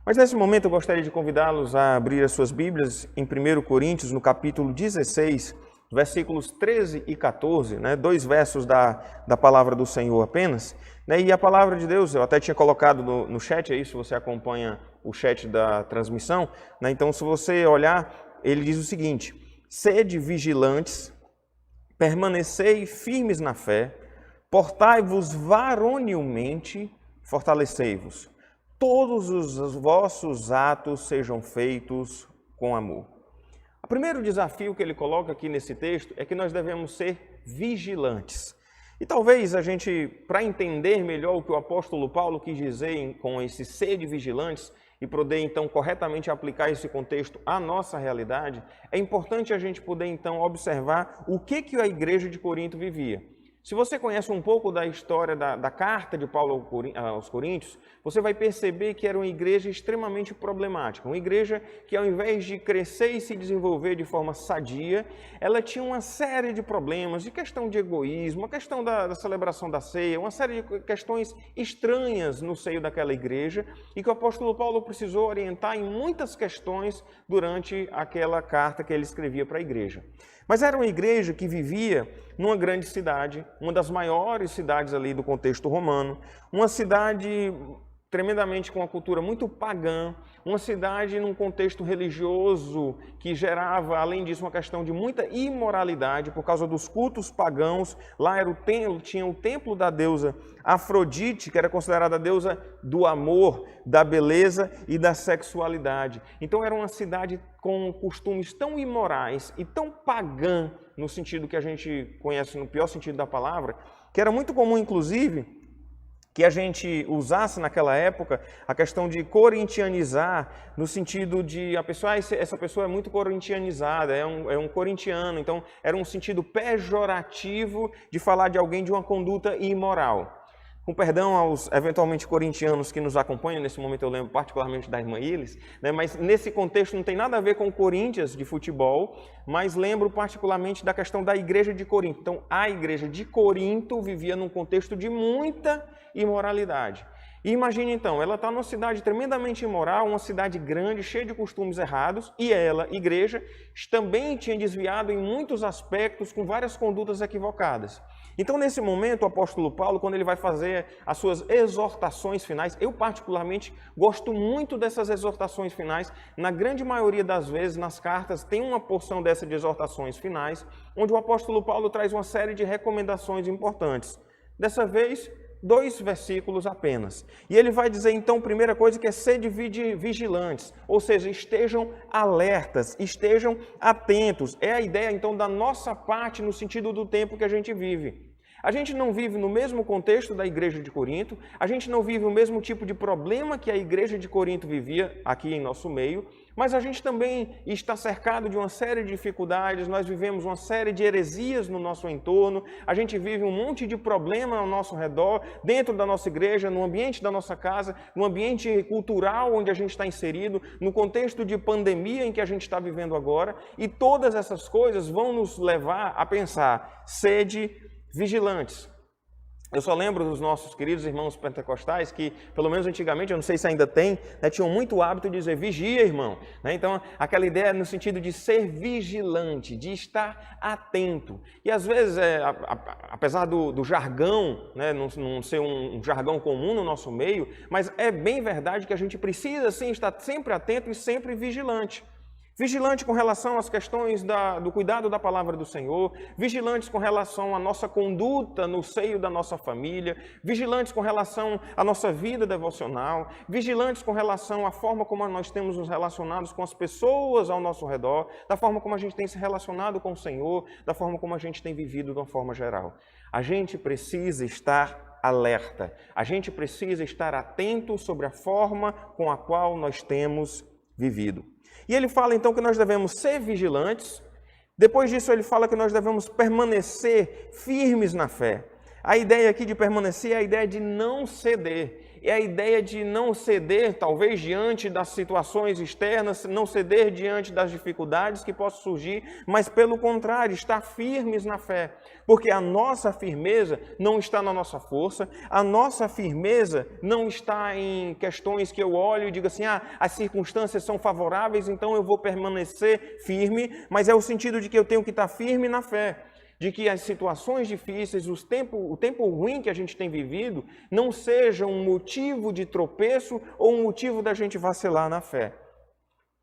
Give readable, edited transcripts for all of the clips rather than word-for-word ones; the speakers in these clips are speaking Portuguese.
Mas nesse momento eu gostaria de convidá-los a abrir as suas Bíblias em 1 Coríntios, no capítulo 16, versículos 13 e 14, né? 2 versos da palavra do Senhor apenas. Né? E a palavra de Deus, eu até tinha colocado no chat aí, se você acompanha o chat da transmissão, né? Então se você olhar, ele diz o seguinte: sede vigilantes, permanecei firmes na fé, portai-vos varonilmente, fortalecei-vos. Todos os vossos atos sejam feitos com amor. O primeiro desafio que ele coloca aqui nesse texto é que nós devemos ser vigilantes. E talvez a gente, para entender melhor o que o apóstolo Paulo quis dizer com esse ser de vigilantes e poder então corretamente aplicar esse contexto à nossa realidade, é importante a gente poder então observar o que a igreja de Corinto vivia. Se você conhece um pouco da história da carta de Paulo aos Coríntios, você vai perceber que era uma igreja extremamente problemática. Uma igreja que, ao invés de crescer e se desenvolver de forma sadia, ela tinha uma série de problemas, de questão de egoísmo, a questão da celebração da ceia, uma série de questões estranhas no seio daquela igreja, e que o apóstolo Paulo precisou orientar em muitas questões durante aquela carta que ele escrevia para a igreja. Mas era uma igreja que vivia numa grande cidade, uma das maiores cidades ali do contexto romano, uma cidade tremendamente com uma cultura muito pagã, uma cidade num contexto religioso que gerava, além disso, uma questão de muita imoralidade por causa dos cultos pagãos. Lá era tinha o templo da deusa Afrodite, que era considerada a deusa do amor, da beleza e da sexualidade. Então era uma cidade com costumes tão imorais e tão pagã, no sentido que a gente conhece no pior sentido da palavra, que era muito comum, inclusive, que a gente usasse naquela época a questão de corintianizar, no sentido de essa pessoa é muito corintianizada, é um corintiano, então era um sentido pejorativo de falar de alguém de uma conduta imoral. Com perdão aos eventualmente corintianos que nos acompanham, nesse momento eu lembro particularmente da irmã Ilis, né? Mas nesse contexto não tem nada a ver com o Corinthians de futebol, mas lembro particularmente da questão da igreja de Corinto. Então a igreja de Corinto vivia num contexto de muita imoralidade. E imagine então, ela está numa cidade tremendamente imoral, uma cidade grande, cheia de costumes errados, e ela, igreja, também tinha desviado em muitos aspectos com várias condutas equivocadas. Então, nesse momento, o apóstolo Paulo, quando ele vai fazer as suas exortações finais, eu particularmente gosto muito dessas exortações finais. Na grande maioria das vezes, nas cartas, tem uma porção dessas de exortações finais, onde o apóstolo Paulo traz uma série de recomendações importantes. Dessa vez, 2 versículos apenas. E ele vai dizer, então, primeira coisa, que é sede vigilantes, ou seja, estejam alertas, estejam atentos. É a ideia, então, da nossa parte no sentido do tempo que a gente vive. A gente não vive no mesmo contexto da igreja de Corinto, a gente não vive o mesmo tipo de problema que a igreja de Corinto vivia aqui em nosso meio, mas a gente também está cercado de uma série de dificuldades, nós vivemos uma série de heresias no nosso entorno, a gente vive um monte de problema ao nosso redor, dentro da nossa igreja, no ambiente da nossa casa, no ambiente cultural onde a gente está inserido, no contexto de pandemia em que a gente está vivendo agora, e todas essas coisas vão nos levar a pensar, sede vigilantes. Eu só lembro dos nossos queridos irmãos pentecostais que, pelo menos antigamente, eu não sei se ainda tem, né, tinham muito hábito de dizer, vigia, irmão. Né? Então, aquela ideia no sentido de ser vigilante, de estar atento. E às vezes, apesar do jargão, né, não ser um jargão comum no nosso meio, mas é bem verdade que a gente precisa, sim, estar sempre atento e sempre vigilante. Vigilante com relação às questões do cuidado da palavra do Senhor, vigilantes com relação à nossa conduta no seio da nossa família, vigilantes com relação à nossa vida devocional, vigilantes com relação à forma como nós temos nos relacionados com as pessoas ao nosso redor, da forma como a gente tem se relacionado com o Senhor, da forma como a gente tem vivido de uma forma geral. A gente precisa estar alerta, a gente precisa estar atento sobre a forma com a qual nós temos vivido. E ele fala então que nós devemos ser vigilantes. Depois disso ele fala que nós devemos permanecer firmes na fé. A ideia aqui de permanecer é a ideia de não ceder. é a ideia de não ceder, talvez, diante das situações externas, não ceder diante das dificuldades que possam surgir, mas, pelo contrário, estar firmes na fé. Porque a nossa firmeza não está na nossa força, a nossa firmeza não está em questões que eu olho e digo assim, as circunstâncias são favoráveis, então eu vou permanecer firme, mas é o sentido de que eu tenho que estar firme na fé. De que as situações difíceis, o tempo ruim que a gente tem vivido, não seja um motivo de tropeço ou um motivo da gente vacilar na fé.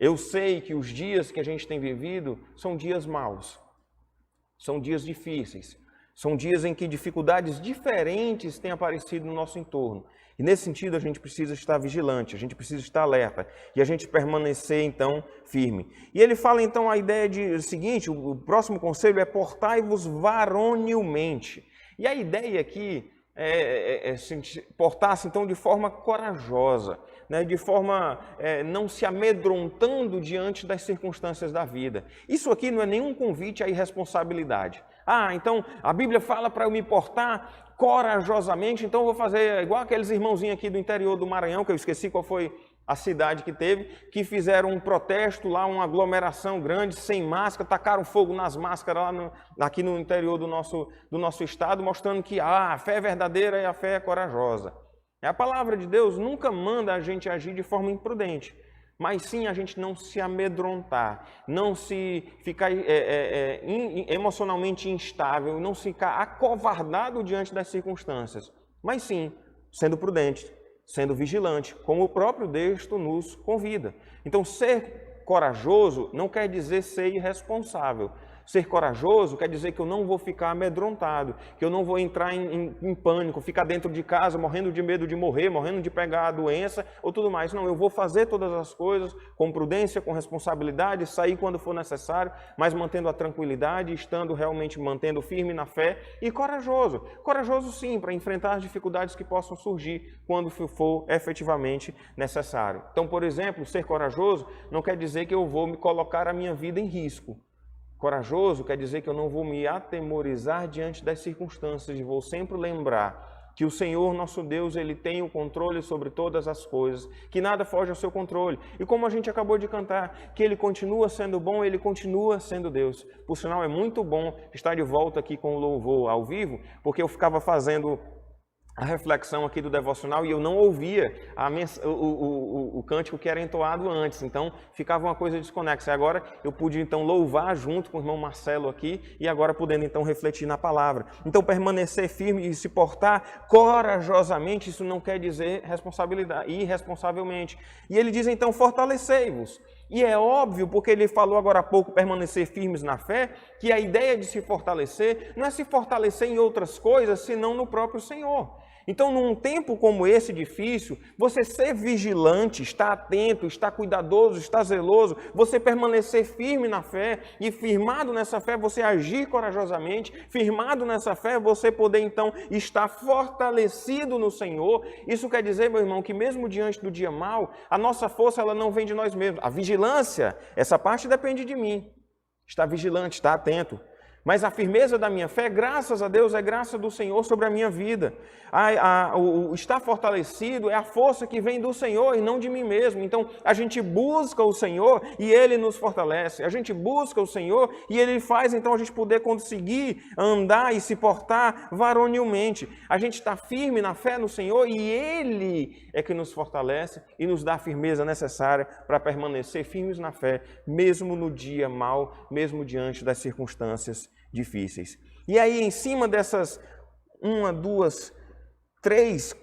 Eu sei que os dias que a gente tem vivido são dias maus, são dias difíceis, são dias em que dificuldades diferentes têm aparecido no nosso entorno. E nesse sentido a gente precisa estar vigilante, a gente precisa estar alerta e a gente permanecer então firme. E ele fala então a ideia de o seguinte, o próximo conselho é portai-vos varonilmente. E a ideia aqui é portar-se então de forma corajosa, né? De forma não se amedrontando diante das circunstâncias da vida. Isso aqui não é nenhum convite à irresponsabilidade. Então a Bíblia fala para eu me portar corajosamente, então eu vou fazer igual aqueles irmãozinhos aqui do interior do Maranhão, que eu esqueci qual foi a cidade que teve, que fizeram um protesto lá, uma aglomeração grande, sem máscara, tacaram fogo nas máscaras lá aqui no interior do nosso estado, mostrando que a fé verdadeira é a fé corajosa. A palavra de Deus nunca manda a gente agir de forma imprudente, mas sim a gente não se amedrontar, não se ficar emocionalmente instável, não se ficar acovardado diante das circunstâncias, mas sim sendo prudente, sendo vigilante, como o próprio texto nos convida. Então, ser corajoso não quer dizer ser irresponsável. Ser corajoso quer dizer que eu não vou ficar amedrontado, que eu não vou entrar em pânico, ficar dentro de casa morrendo de medo de morrer, morrendo de pegar a doença ou tudo mais. Não, eu vou fazer todas as coisas com prudência, com responsabilidade, sair quando for necessário, mas mantendo a tranquilidade, estando realmente mantendo firme na fé e corajoso. Corajoso sim, para enfrentar as dificuldades que possam surgir quando for efetivamente necessário. Então, por exemplo, ser corajoso não quer dizer que eu vou me colocar a minha vida em risco. Corajoso quer dizer que eu não vou me atemorizar diante das circunstâncias e vou sempre lembrar que o Senhor, nosso Deus, Ele tem o controle sobre todas as coisas, que nada foge ao seu controle. E como a gente acabou de cantar, que Ele continua sendo bom, Ele continua sendo Deus. Por sinal, é muito bom estar de volta aqui com o louvor ao vivo, porque eu ficava fazendo a reflexão aqui do devocional e eu não ouvia o cântico que era entoado antes, então ficava uma coisa desconexa. E agora eu pude então louvar junto com o irmão Marcelo aqui e agora podendo então refletir na palavra. Então permanecer firme e se portar corajosamente, isso não quer dizer responsabilidade, irresponsavelmente. E ele diz então fortalecei-vos. E é óbvio, porque ele falou agora há pouco, permanecer firmes na fé, que a ideia de se fortalecer não é se fortalecer em outras coisas, senão no próprio Senhor. Então, num tempo como esse difícil, você ser vigilante, estar atento, estar cuidadoso, estar zeloso, você permanecer firme na fé e firmado nessa fé, você agir corajosamente, firmado nessa fé, você poder então estar fortalecido no Senhor. Isso quer dizer, meu irmão, que mesmo diante do dia mau, a nossa força ela não vem de nós mesmos. A vigilância, essa parte depende de mim. Estar vigilante, estar atento. Mas a firmeza da minha fé, graças a Deus, é graça do Senhor sobre a minha vida. O estar fortalecido é a força que vem do Senhor e não de mim mesmo. Então, a gente busca o Senhor e Ele nos fortalece. A gente busca o Senhor e Ele faz, então, a gente poder conseguir andar e se portar varonilmente. A gente está firme na fé no Senhor e Ele é que nos fortalece e nos dá a firmeza necessária para permanecer firmes na fé, mesmo no dia mau, mesmo diante das circunstâncias difíceis. E aí, em cima dessas 1, 2, 3,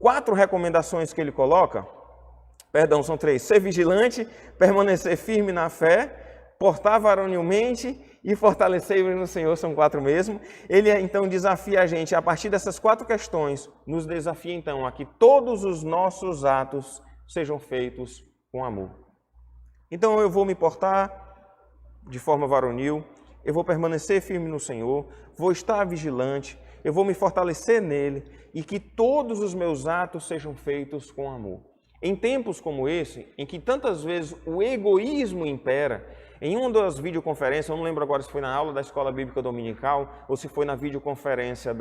4 recomendações que ele coloca, são 3, ser vigilante, permanecer firme na fé, portar varonilmente e fortalecer-vos no Senhor, são 4 mesmo. Ele então desafia a gente, a partir dessas 4 questões, nos desafia então a que todos os nossos atos sejam feitos com amor. Então eu vou me portar de forma varonil, eu vou permanecer firme no Senhor, vou estar vigilante, eu vou me fortalecer nele e que todos os meus atos sejam feitos com amor. Em tempos como esse, em que tantas vezes o egoísmo impera, em uma das videoconferências, eu não lembro agora se foi na aula da Escola Bíblica Dominical ou se foi na videoconferência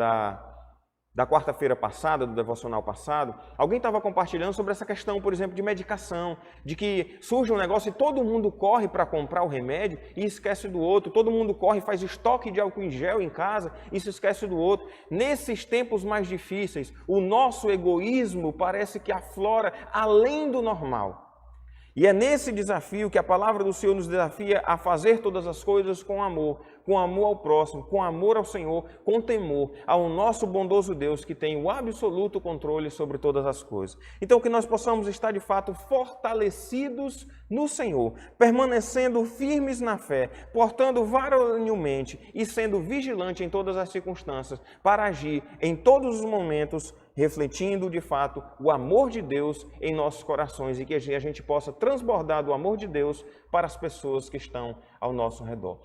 da quarta-feira passada, do devocional passado, alguém estava compartilhando sobre essa questão, por exemplo, de medicação, de que surge um negócio e todo mundo corre para comprar o remédio e esquece do outro, todo mundo corre e faz estoque de álcool em gel em casa e se esquece do outro. Nesses tempos mais difíceis, o nosso egoísmo parece que aflora além do normal. E é nesse desafio que a palavra do Senhor nos desafia a fazer todas as coisas com amor ao próximo, com amor ao Senhor, com temor ao nosso bondoso Deus que tem o absoluto controle sobre todas as coisas. Então que nós possamos estar de fato fortalecidos no Senhor, permanecendo firmes na fé, portando varonilmente e sendo vigilante em todas as circunstâncias para agir em todos os momentos refletindo de fato o amor de Deus em nossos corações e que a gente possa transbordar do amor de Deus para as pessoas que estão ao nosso redor.